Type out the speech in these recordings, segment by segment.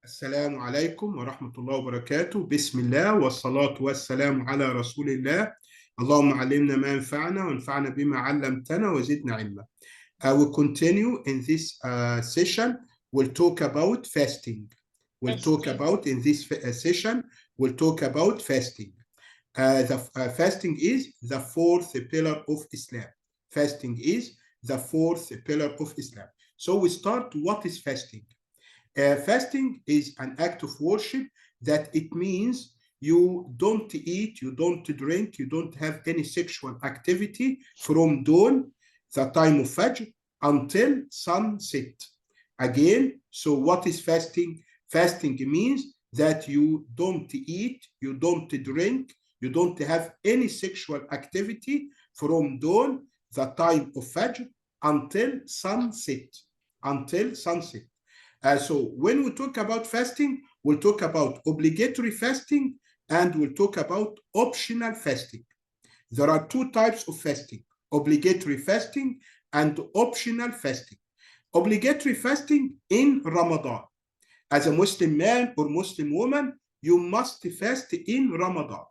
السلام عليكم ورحمة الله وبركاته. بسم الله والصلاة والسلام على رسول الله. اللهم علمنا ما ينفعنا وانفعنا بما علمتنا وزدنا علما. I will continue in this session. We'll talk about fasting. In this session, we'll talk about fasting. Fasting is the fourth pillar of Islam. Fasting is the fourth pillar of Islam. So we start, what is fasting? Fasting is an act of worship that it means you don't eat, you don't drink, you don't have any sexual activity from dawn, the time of Fajr, until sunset. Again, so what is fasting? Fasting means that you don't eat, you don't drink, you don't have any sexual activity from dawn, the time of Fajr, until sunset. So when we talk about fasting, we'll talk about obligatory fasting and we'll talk about optional fasting. There are two types of fasting, obligatory fasting and optional fasting. Obligatory fasting in Ramadan. As a Muslim man or Muslim woman, you must fast in Ramadan.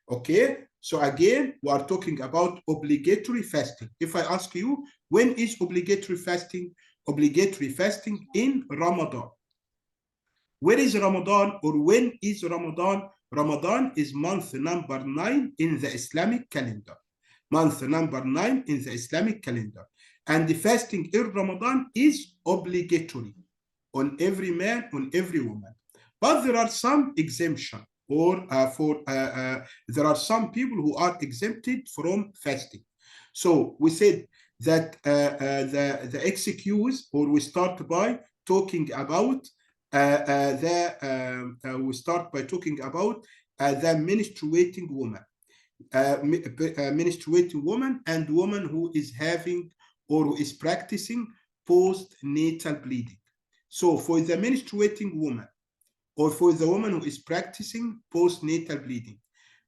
Okay? So again, we are talking about obligatory fasting. If I ask you, when is obligatory fasting? Obligatory fasting in Ramadan. Where is Ramadan, or when is Ramadan? Ramadan is month number 9 in the Islamic calendar. And the fasting in Ramadan is obligatory on every man, on every woman. But there are some exemptions, or there are some people who are exempted from fasting. So we said that the excuse, or we start by talking about the menstruating woman, and woman who is having or who is practicing postnatal bleeding. So for the menstruating woman, or for the woman who is practicing postnatal bleeding,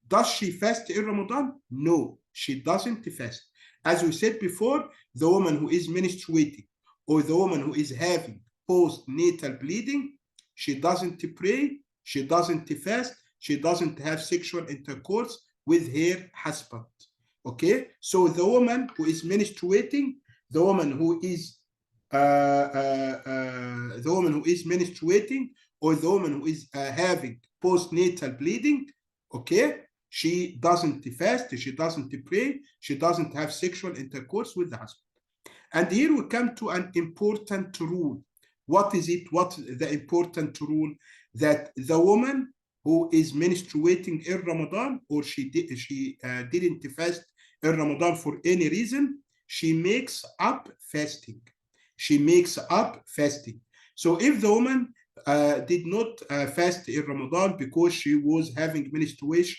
does she fast in Ramadan? No, she doesn't fast. As we said before, the woman who is menstruating or the woman who is having postnatal bleeding, she doesn't pray, she doesn't fast, she doesn't have sexual intercourse with her husband. Okay, so the woman who is menstruating, the woman who is menstruating, or the woman who is having postnatal bleeding, okay, she doesn't fast, she doesn't pray, she doesn't have sexual intercourse with the husband. And here we come to an important rule. What is it? What the important rule? That the woman who is menstruating in Ramadan, or she didn't fast in Ramadan for any reason, she makes up fasting. So if the woman did not fast in Ramadan because she was having menstruation,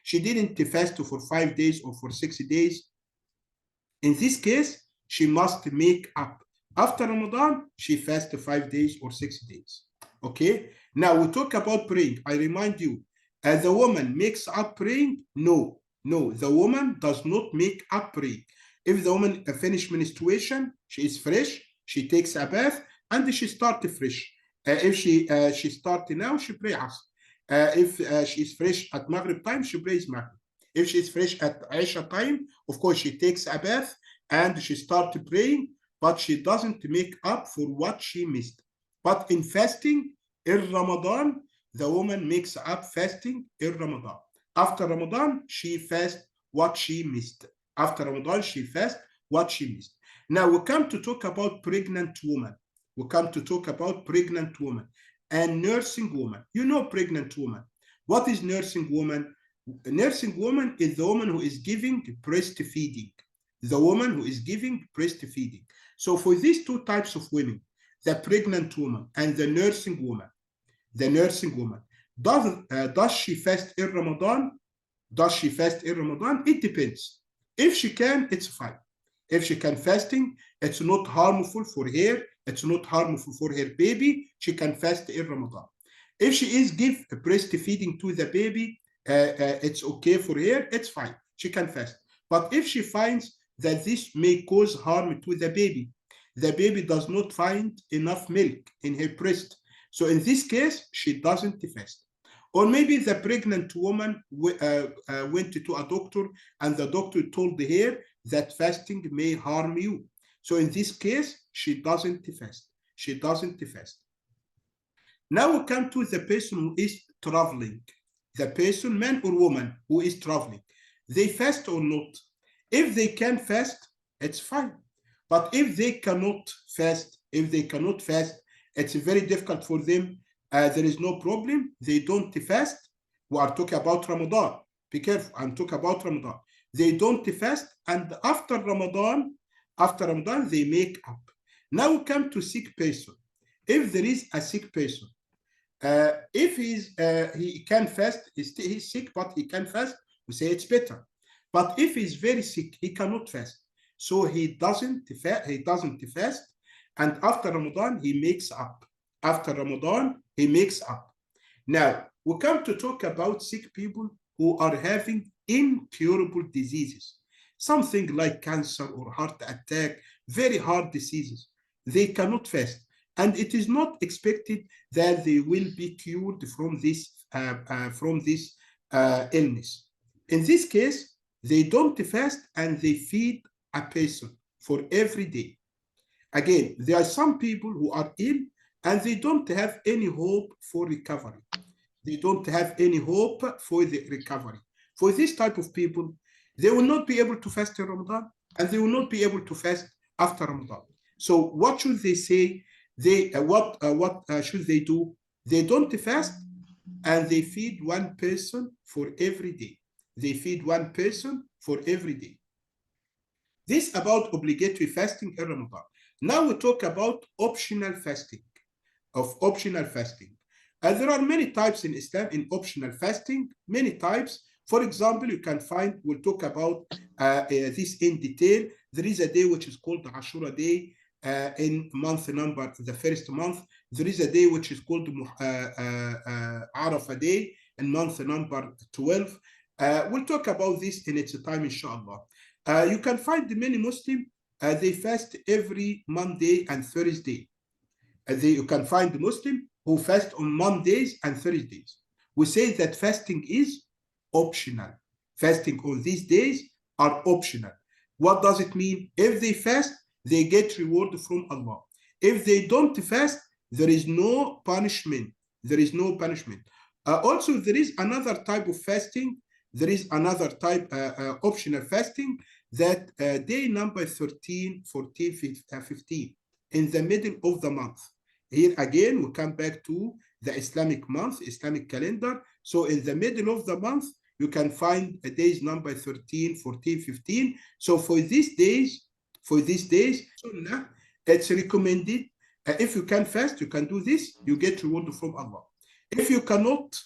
she didn't fast for 5 days or for 6 days, in this case, she must make up. After Ramadan, she fasts 5 days or 6 days. Okay? Now we talk about praying. I remind you, the woman makes up praying? No, the woman does not make up praying. If the woman finished menstruation, she is fresh, she takes a bath, and she starts fresh. If she starts now, she prays Asr. If she is fresh at Maghrib time, she prays Maghrib. If she is fresh at Isha time, of course, she takes a bath and she starts praying, but she doesn't make up for what she missed. But in fasting, in Ramadan, the woman makes up fasting in Ramadan. After Ramadan, she fasts what she missed. Now we come to talk about pregnant woman. And nursing woman. You know pregnant woman. What is nursing woman? Nursing woman is the woman who is giving breastfeeding. So for these two types of women, the pregnant woman and the nursing woman, does she fast in Ramadan? It depends. If she can, it's fine. If she can fasting, it's not harmful for her, it's not harmful for her baby, she can fast in Ramadan. If she is give breastfeeding to the baby, it's okay for her, it's fine, she can fast. But if she finds that this may cause harm to the baby, the baby does not find enough milk in her breast. So in this case, she doesn't fast. Or maybe the pregnant woman went to a doctor and the doctor told her that fasting may harm you. So in this case, she doesn't fast. She doesn't fast. Now we come to the person who is traveling. The person, man or woman, who is traveling. They fast or not? If they can fast, it's fine. But if they cannot fast, it's very difficult for them. There is no problem. They don't fast. We are talking about Ramadan. Be careful. I'm talking about Ramadan. They don't fast, and after Ramadan, they make up. Now we come to sick person. If there is a sick person, if he can fast, he's sick, but he can fast, we say it's better. But if he's very sick, he cannot fast. So he doesn't fast, and after Ramadan, he makes up. After Ramadan, he makes up. Now, we come to talk about sick people who are having incurable diseases, something like cancer or heart attack, very hard diseases. They cannot fast, and it is not expected that they will be cured from this illness. In this case, they don't fast and they feed a person for every day. Again, there are some people who are ill and they don't have any hope for recovery. They don't have any hope for the recovery. For this type of people, they will not be able to fast in Ramadan and they will not be able to fast after Ramadan. So what should they say? What should they do? They don't fast and they feed one person for every day. They feed one person for every day. This about obligatory fasting in Ramadan. Now we talk about optional fasting. There are many types in Islam in optional fasting, many types. For example, you can find, we'll talk about this in detail. There is a day which is called Ashura Day in month number, the first month. There is a day which is called Arafah Day in month number 12. We'll talk about this in its time, inshallah. You can find many Muslims, they fast every Monday and Thursday. You can find the Muslim who fast on Mondays and Thursdays. We say that fasting is optional. Fasting on these days are optional. What does it mean? If they fast, they get reward from Allah. If they don't fast, there is no punishment. There is no punishment. Also, there is another type of fasting. There is another type, optional fasting, that day number 13, 14, 15, in the middle of the month. Here again, we come back to the Islamic month, Islamic calendar. So in the middle of the month, you can find a days number 13, 14, 15. So for these days, Sunnah, it's recommended. If you can fast, you can do this, you get reward from Allah. If you cannot,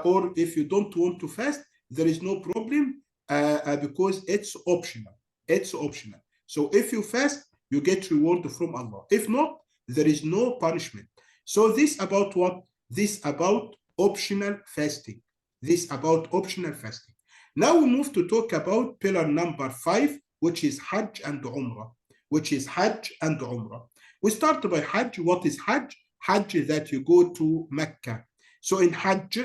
or if you don't want to fast, there is no problem because it's optional. It's optional. So if you fast, you get reward from Allah. If not, there is no punishment. So this about what? This about optional fasting. This about optional fasting. Now we move to talk about pillar number 5, which is Hajj and Umrah. We start by Hajj. What is Hajj? Hajj is that you go to Mecca. So in Hajj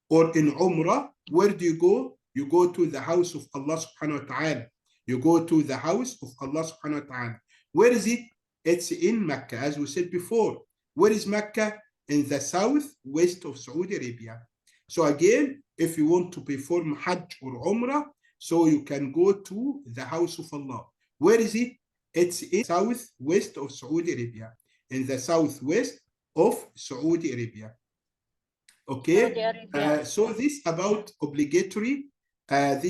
or in Umrah, where do you go? You go to the house of Allah subhanahu wa ta'ala. You go to the house of Allah subhanahu wa ta'ala. Where is it? It's in Mecca, as we said before. Where is Mecca? In the southwest of Saudi Arabia. So again, if you want to perform Hajj or Umrah, so you can go to the house of Allah. Where is it? It's in the southwest of Saudi Arabia. In the southwest of Saudi Arabia. Okay. So this about obligatory. And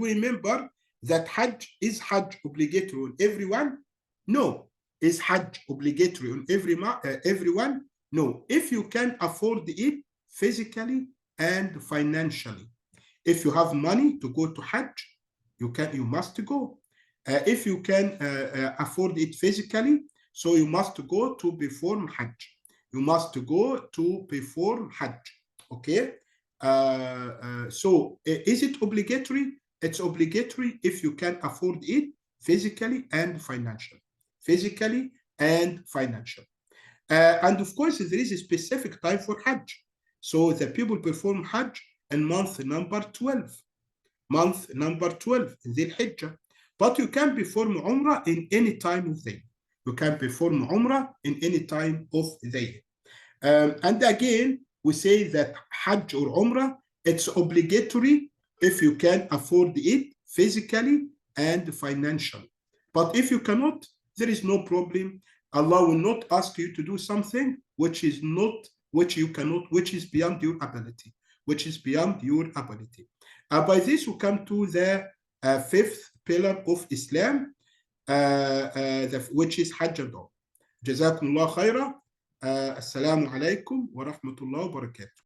we remember that Hajj is Hajj obligatory on everyone? No. Is Hajj obligatory on everyone? No. If you can afford it physically and financially. If you have money to go to Hajj, you must go. If you can afford it physically, so you must go to perform Hajj. You must go to perform Hajj. Okay. So is it obligatory? It's obligatory if you can afford it physically and financially. Physically and financially. And of course, there is a specific time for Hajj. So the people perform Hajj in month number 12. Month number 12, Dhul Hijjah. But you can perform Umrah in any time of the year. You can perform Umrah in any time of the year. And again, we say that Hajj or Umrah, it's obligatory if you can afford it physically and financially. But if you cannot, there is no problem. Allah will not ask you to do something which is beyond your ability, by this, we come to the fifth pillar of Islam, which is Hajj and Umrah. جزاكم الله خيرا. السلام عليكم ورحمة الله وبركاته.